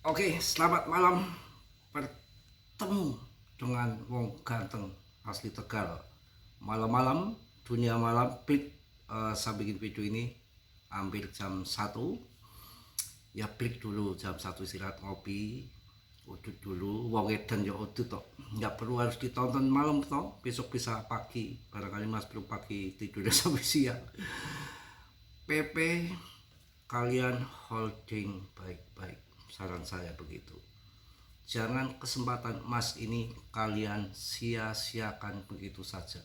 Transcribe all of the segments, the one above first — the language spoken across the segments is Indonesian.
Oke, selamat malam. Bertemu dengan wong ganteng asli Tegal. Malam-malam, dunia malam, saya bikin video ini hampir jam 1. Ya break dulu jam 1 istirahat ngopi. Udut dulu, wong edan ya udut toh. Nggak perlu harus ditonton malam toh. Besok bisa pagi. Barangkali Mas Bro pagi tidurnya sampai siang. PP kalian holding baik-baik. Saran saya begitu. Jangan kesempatan emas ini kalian sia-siakan begitu saja.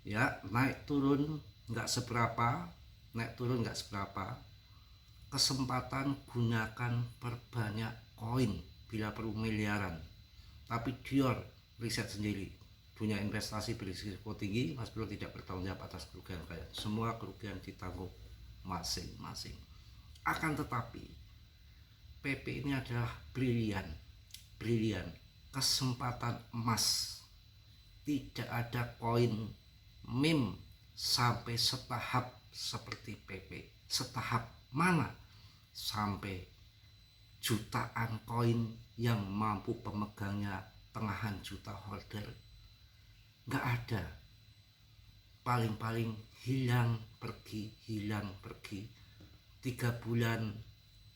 Ya, naik turun nggak seberapa, naik turun nggak seberapa. Kesempatan gunakan perbanyak koin bila perlu miliaran. Tapi Dior riset sendiri, dunia investasi berisiko tinggi, Mas Bro tidak bertanggung jawab atas kerugian kalian. Semua kerugian ditanggung masing-masing. Akan tetapi PP ini adalah brilian, kesempatan emas. Tidak ada koin meme sampai setahap seperti PP. Setahap mana? Sampai jutaan koin yang mampu pemegangnya tengahan juta holder. Nggak ada. Paling-paling hilang pergi. 3 bulan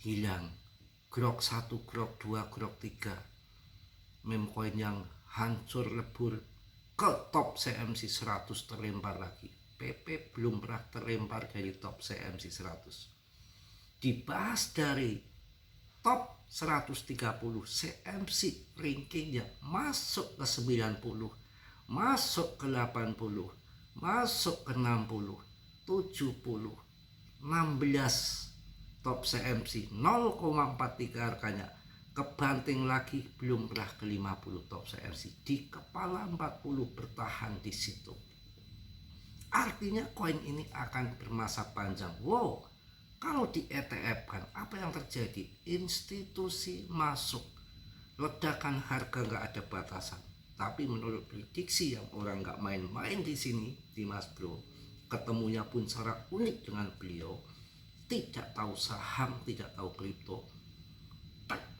hilang. Grok 1, grok 2, grok 3. Meme coin yang hancur lebur ke top CMC 100 terlempar lagi. PP belum pernah terlempar dari top CMC 100. Dibahas dari top 130 CMC rankingnya masuk ke 90, masuk ke 80, masuk ke 60, 70, 16 top CMC 0,43 harganya, kebanting lagi belum pernah ke 50 top CMC, di kepala 40 bertahan di situ. Artinya koin ini akan bermasa panjang. Wow, kalau di ETF kan apa yang terjadi? Institusi masuk, ledakan harga nggak ada batasan. Tapi menurut prediksi yang orang nggak main-main di sini, di Mas Bro, ketemunya pun secara unik dengan beliau, tidak tahu saham, tidak tahu kripto,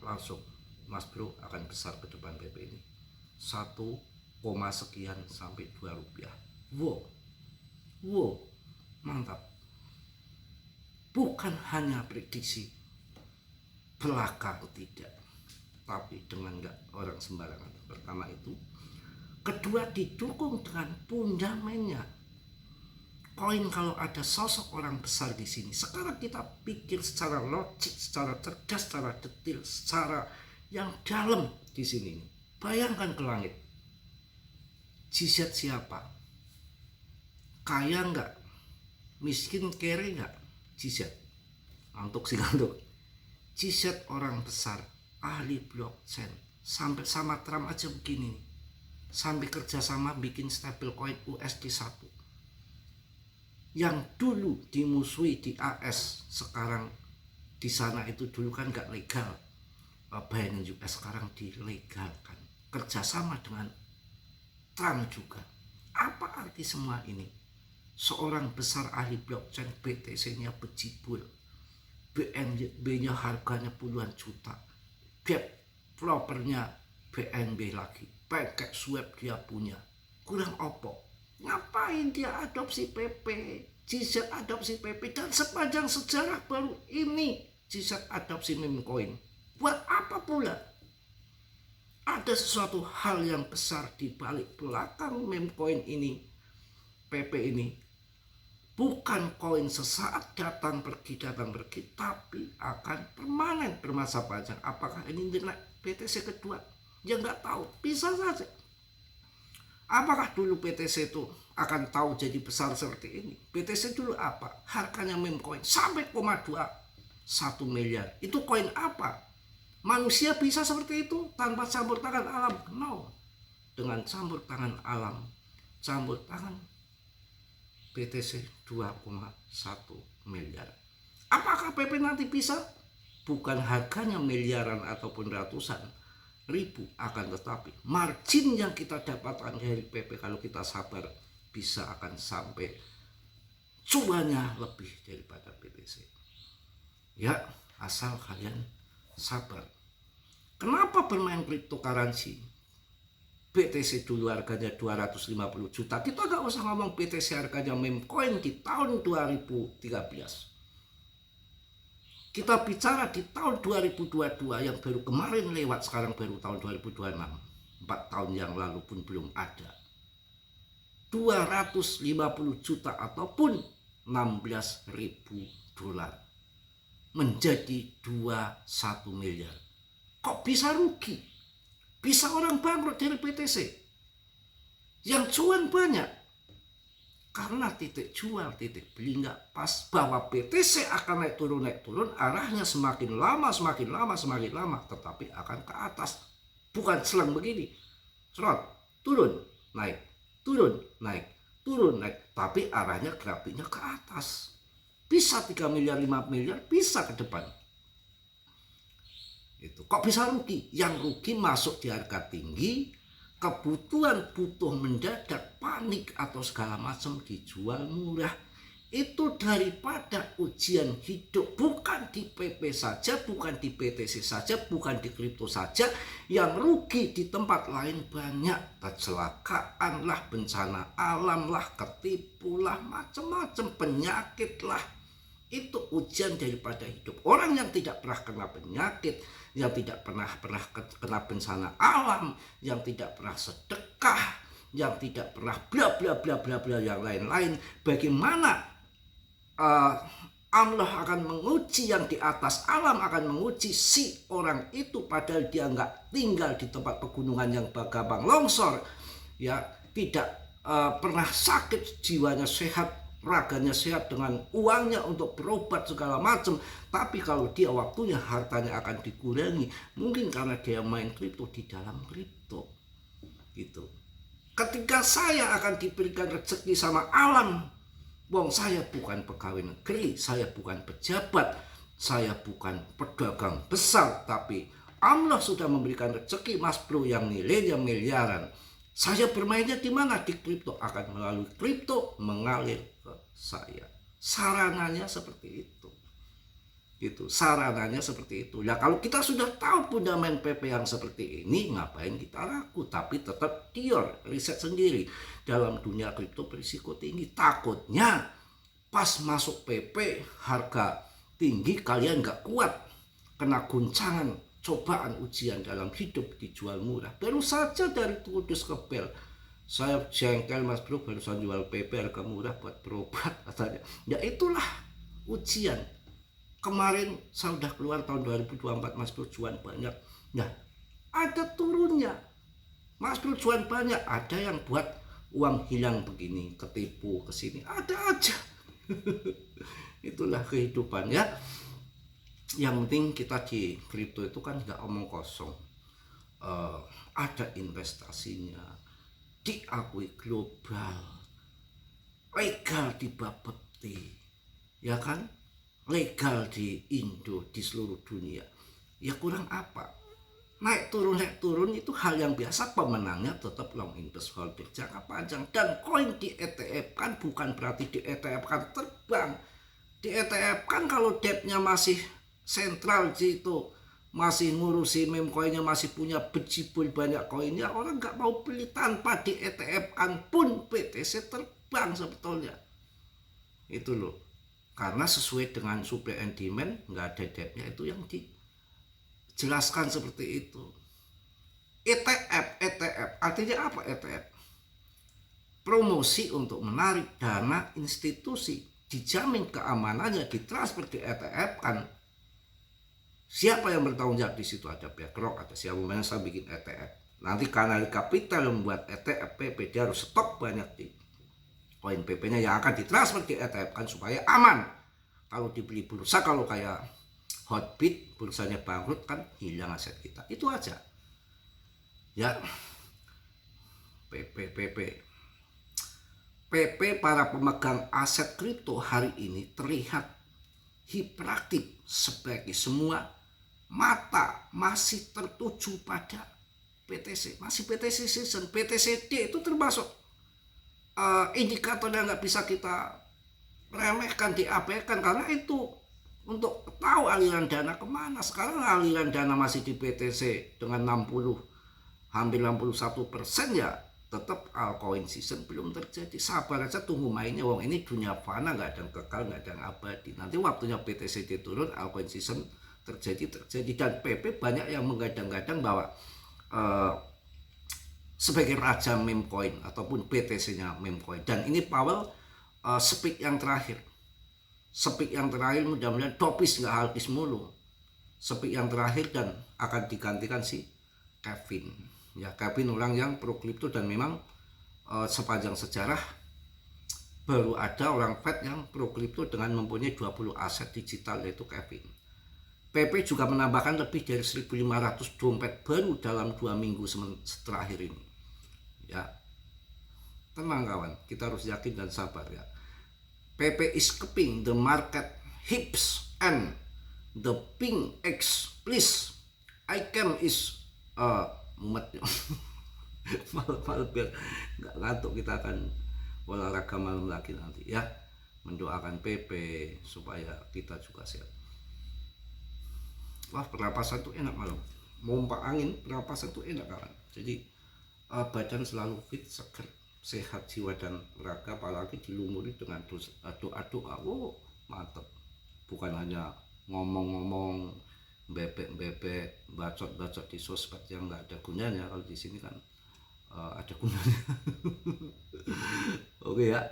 langsung Mas Bro akan besar ke depan PP ini 1, sekian sampai 2 rupiah. Wow, mantap. Bukan hanya prediksi belaka tidak, tapi dengan nggak orang sembarangan. Pertama itu, kedua didukung dengan fundamennya. Koin kalau ada sosok orang besar di sini. Sekarang kita pikir secara logik, secara cerdas, secara detail, secara yang dalam di sini. Bayangkan ke langit. Jizat siapa? Kaya nggak? Miskin kere nggak? Jizat. Ngantuk sih ngantuk. Jizat orang besar, ahli blockchain. Sampai sama Trump aja begini. Sampai kerjasama bikin stablecoin USD 1. Yang dulu dimusuhi di AS, sekarang di sana itu dulu kan nggak legal. Binance US sekarang dilegalkan. Kerjasama dengan Trump juga. Apa arti semua ini? Seorang besar ahli blockchain, BTC-nya bejibul, BNB-nya harganya puluhan juta, developernya BNB lagi, pakai swap dia punya. Kurang opo? Ngapain dia adopsi PP? Jizat adopsi PP, dan sepanjang sejarah baru ini Jizat adopsi meme coin. Buat apa pula? Ada sesuatu hal yang besar di balik belakang meme coin ini, PP ini. Bukan koin sesaat datang pergi, tapi akan permanen bermasa panjang. Apakah ini nilai BTC kedua? Ya nggak tahu, bisa saja. Apakah dulu BTC itu akan tahu jadi besar seperti ini? BTC dulu apa? Harganya meme coin sampai 1 miliar. Itu koin apa? Manusia bisa seperti itu tanpa campur tangan alam? No. Dengan campur tangan alam, campur tangan BTC 2,1 miliar. Apakah PP nanti bisa? Bukan harganya miliaran ataupun ratusan ribu, akan tetapi margin yang kita dapatkan dari PP kalau kita sabar bisa akan sampai cuannya lebih daripada BTC. Ya, asal kalian sabar. Kenapa bermain cryptocurrency? BTC dulu harganya 250 juta. Kita nggak usah ngomong BTC harganya meme coin di tahun 2013. Kita bicara di tahun 2022 yang baru kemarin lewat, sekarang baru tahun 2026. 4 tahun yang lalu pun belum ada. 250 juta ataupun 16.000 dolar menjadi 21 miliar. Kok bisa rugi? Bisa orang bangkrut dari BTC? Yang cuan banyak. Karena titik jual, titik beli nggak pas, bahwa BTC akan naik turun, arahnya semakin lama, tetapi akan ke atas. Bukan selang begini. Serot, turun, naik, turun, naik, turun, naik. Tapi arahnya grafiknya ke atas. Bisa 3 miliar, 5 miliar, bisa ke depan. Itu kok bisa rugi? Yang rugi masuk di harga tinggi, kebutuhan butuh mendadak, panik atau segala macam, dijual murah. Itu daripada ujian hidup, bukan di PP saja, bukan di BTC saja, bukan di kripto saja. Yang rugi di tempat lain banyak. Kecelakaan lah, bencana alam lah, ketipu lah, macam-macam, penyakit lah. Itu ujian daripada hidup. Orang yang tidak pernah kena penyakit, yang tidak pernah kena bencana alam, yang tidak pernah sedekah, yang tidak pernah bla bla bla bla bla yang lain-lain, bagaimana Allah akan menguji yang di atas alam, akan menguji si orang itu, padahal dia nggak tinggal di tempat pegunungan yang gampang longsor, ya, tidak pernah sakit, jiwanya sehat, raganya sehat, dengan uangnya untuk berobat segala macam. Tapi kalau dia waktunya, hartanya akan dikurangi, mungkin karena dia main kripto, di dalam kripto gitu. Ketika saya akan diberikan rezeki sama alam, wong saya bukan pegawai negeri, saya bukan pejabat, saya bukan pedagang besar, tapi Allah sudah memberikan rezeki Mas Bro yang nilainya miliaran. Saya bermainnya di mana? Di kripto. Akan melalui kripto mengalir ke saya. Sarananya seperti itu. Gitu. Sarananya seperti itu. Ya kalau kita sudah tahu fundament PP yang seperti ini, ngapain kita ragu? Tapi tetap dior, riset sendiri. Dalam dunia kripto berisiko tinggi. Takutnya pas masuk PP harga tinggi, kalian nggak kuat, kena guncangan, cobaan, ujian dalam hidup, dijual murah. Baru saja dari Kudus ke Bel, saya jengkel Mas Bro, barusan jual PP harga murah buat berobat katanya. Ya itulah ujian. Kemarin saya udah keluar tahun 2024, Mas Bro cuan banyak. Nah, ada turunnya. Mas Bro cuan banyak, ada yang buat uang hilang begini, ketipu kesini, ada aja. Itulah kehidupan ya. Yang penting kita di kripto itu kan nggak omong kosong, ada investasinya, diakui global, legal di Bapepti, ya kan, legal di Indo, di seluruh dunia. Ya kurang apa? Naik turun itu hal yang biasa. Pemenangnya tetap long invest holding jangka panjang. Dan koin di ETF kan bukan berarti di ETF kan terbang. Di ETF kan kalau debtnya masih sentral itu, masih ngurusi meme koinnya, masih punya bejibul banyak koinnya, orang nggak mau beli. Tanpa di ETF kan pun BTC terbang sebetulnya. Itu loh. Karena sesuai dengan supply and demand, nggak ada debtnya, itu yang dijelaskan seperti itu. ETF artinya apa? ETF promosi untuk menarik dana institusi, dijamin keamanannya, ditransfer di ETF kan. Siapa yang bertanggung jawab di situ? Ada BlackRock, ada siapa mana saya bikin ETF. Nanti kanal kapital yang membuat ETF PP, dia harus stok banyak di koin PP-nya yang akan ditransfer di ETF kan supaya aman. Kalau dibeli bursa, kalau kayak Hotbit bursanya bangkrut kan hilang aset kita. Itu aja. Ya. PP para pemegang aset kripto hari ini terlihat hiperaktif, sebagai semua mata masih tertuju pada BTC. Masih BTC season, BTCD itu termasuk indikator yang nggak bisa kita remehkan, diabaikan, karena itu untuk tahu aliran dana kemana. Sekarang aliran dana masih di PTC dengan 60, hampir 61% ya, tetap altcoin season belum terjadi. Sabar aja, tunggu mainnya. Wong ini dunia fana, nggak ada yang kekal, nggak ada yang abadi. Nanti waktunya PTC turun, altcoin season terjadi. Dan PP banyak yang menggadang-gadang bahwa sebagai raja meme coin ataupun PTC-nya meme coin. Dan ini Powell speak yang terakhir. Speak yang terakhir, mudah-mudahan topis nggak halkis mulu. Speak yang terakhir dan akan digantikan si Kevin. Ya, Kevin orang yang pro crypto dan memang sepanjang sejarah baru ada orang Fed yang pro crypto dengan mempunyai 20 aset digital, yaitu Kevin. PP juga menambahkan lebih dari 1.500 dompet baru dalam 2 minggu terakhir ini. Ya, tenang kawan, kita harus yakin dan sabar ya. PP is keeping the market hips and the pink X please. ICAM is mumet malam-malam biar nggak ngantuk, kita akan olahraga malam lagi nanti ya. Mendoakan PP supaya kita juga sehat. Wah, pernapasan tuh enak malam, mompak angin pernapasan tuh enak kawan. Jadi badan selalu fit, seger, sehat jiwa dan raga, apalagi dilumuri dengan doa-doa. Oh, mantep. Bukan hanya ngomong-ngomong, bebek-bebek, bacot-bacot di sosmed yang nggak ada gunanya. Kalau di sini kan ada gunanya. Oke ya.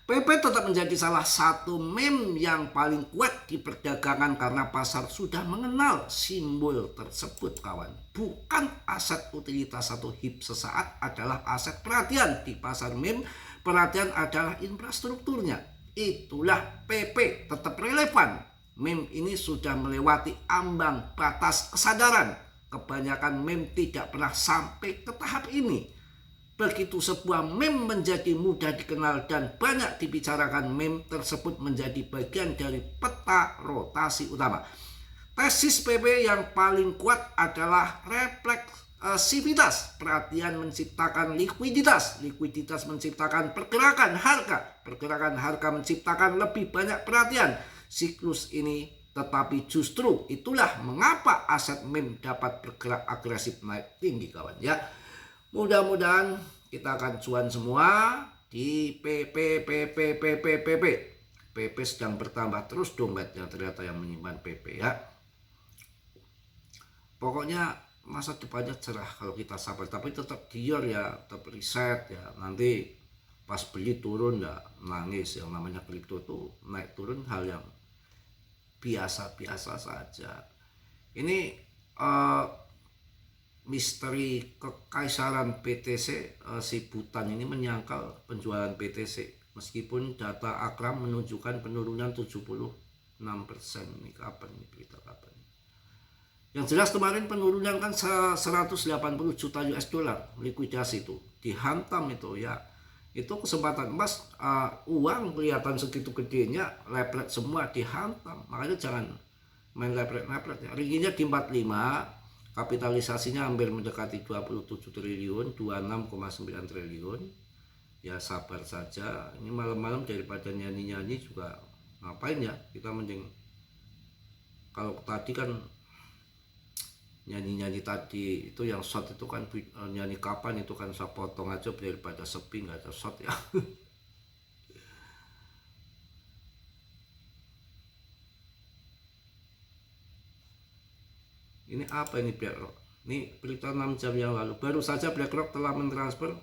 PP tetap menjadi salah satu meme yang paling kuat di perdagangan karena pasar sudah mengenal simbol tersebut kawan. Bukan aset utilitas atau hip sesaat, adalah aset perhatian di pasar meme. Perhatian adalah infrastrukturnya. Itulah PP tetap relevan. Meme ini sudah melewati ambang batas kesadaran. Kebanyakan meme tidak pernah sampai ke tahap ini. Begitu sebuah meme menjadi mudah dikenal dan banyak dibicarakan, meme tersebut menjadi bagian dari peta rotasi utama. Tesis PP yang paling kuat adalah refleksivitas. Perhatian menciptakan likuiditas. Likuiditas menciptakan pergerakan harga menciptakan lebih banyak perhatian. Siklus ini tetapi justru itulah mengapa aset meme dapat bergerak agresif naik tinggi kawan ya. Mudah-mudahan kita akan cuan semua di PP. PP sedang bertambah terus dompetnya ternyata yang menyimpan PP ya. Pokoknya masa depannya cerah kalau kita sabar, tapi tetap gior ya, tetap riset ya. Nanti pas beli turun ya nangis. Yang namanya kripto tuh naik turun hal yang biasa-biasa saja. Ini misteri kekaisaran PTC, si Butan ini menyangkal penjualan PTC meskipun data Akram menunjukkan penurunan 76%. Ini kapan ini berita kapan? Yang jelas kemarin penurunan kan 180 juta US dollar likuidasi itu dihantam itu ya. Itu kesempatan emas, uang kelihatan segitu gedenya, leplet semua dihantam. Makanya jangan main leplet ya. Ringginya di 45, kapitalisasinya hampir mendekati 27 triliun, 26,9 triliun. Ya sabar saja. Ini malam-malam daripada nyanyi-nyanyi juga ngapain ya? Kita mending, kalau tadi kan nyanyi-nyanyi tadi itu yang shot itu kan nyanyi kapan itu kan saya potong aja daripada sepi nggak ada shot ya. Ini apa ini BlackRock? Ini berita 6 jam yang lalu. Baru saja BlackRock telah mentransfer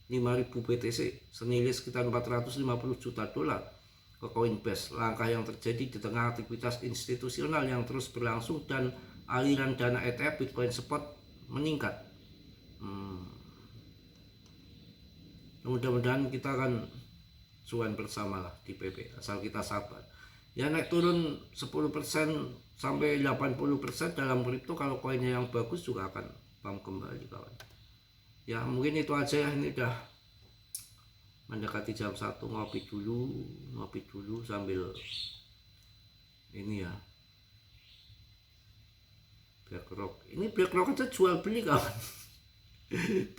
5.000 BTC senilai sekitar 450 juta dolar ke Coinbase. Langkah yang terjadi di tengah aktivitas institusional yang terus berlangsung dan aliran dana ETF Bitcoin Spot meningkat. Mudah-mudahan kita akan cuan bersama lah di PP, asal kita sabar. Ya naik turun 10% sampai 80% dalam kripto, kalau koinnya yang bagus juga akan pump kembali kawan. Ya mungkin itu aja ya, ini udah mendekati jam 1, ngopi dulu sambil ini ya. BlackRock, ini BlackRock aja jual beli kawan.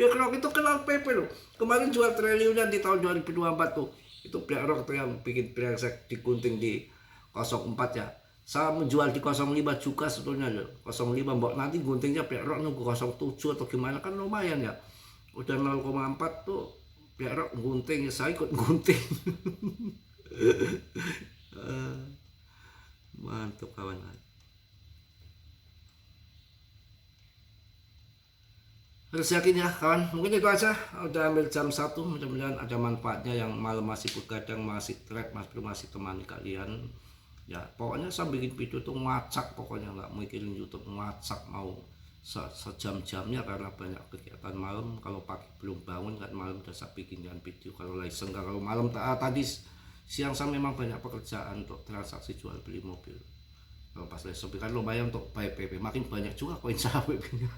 BlackRock itu kenal PP loh. Kemarin jual triliunan di tahun 2024 tuh. Itu BlackRock tuh yang bikin brengsek digunting di 04 ya. Saya menjual di 05 juga sebetulnya. 05 mbok nanti guntingnya Blackrock nunggu 07 atau gimana, kan lumayan ya. Udah 0,4 tuh Blackrock gunting, saya ikut gunting. Mantap kawan. Harus yakin ya kawan. Mungkin itu aja, udah ambil jam 1, mudah-mudahan ada manfaatnya. Yang malam masih begadang, masih trek, masih temani kalian ya. Pokoknya saya bikin video tuh ngacak, pokoknya nggak mikirin YouTube, ngacak mau sejam-jamnya karena banyak kegiatan malam. Kalau pagi belum bangun kan malam udah saya bikin video. Kalau lagi senggang, kalau malam tadi siang saya memang banyak pekerjaan untuk transaksi jual beli mobil. Kalau pas lagi sepi kan lumayan untuk buy PP, makin banyak juga koin saya PP-nya.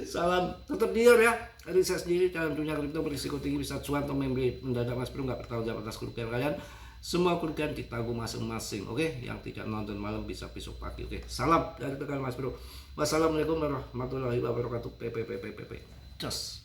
Salam, tetap diam ya. Dari saya sendiri dalam dunia kripto berisiko tinggi, bisa cuan atau membeli mendadak. Mas Bro nggak bertanggung jawab atas kerugian kalian. Semua kerugian ditanggung masing-masing. Oke, yang tidak nonton malam bisa besok pagi. Oke, salam dari Tegal Mas Bro. Wassalamualaikum warahmatullahi wabarakatuh. PP. Just.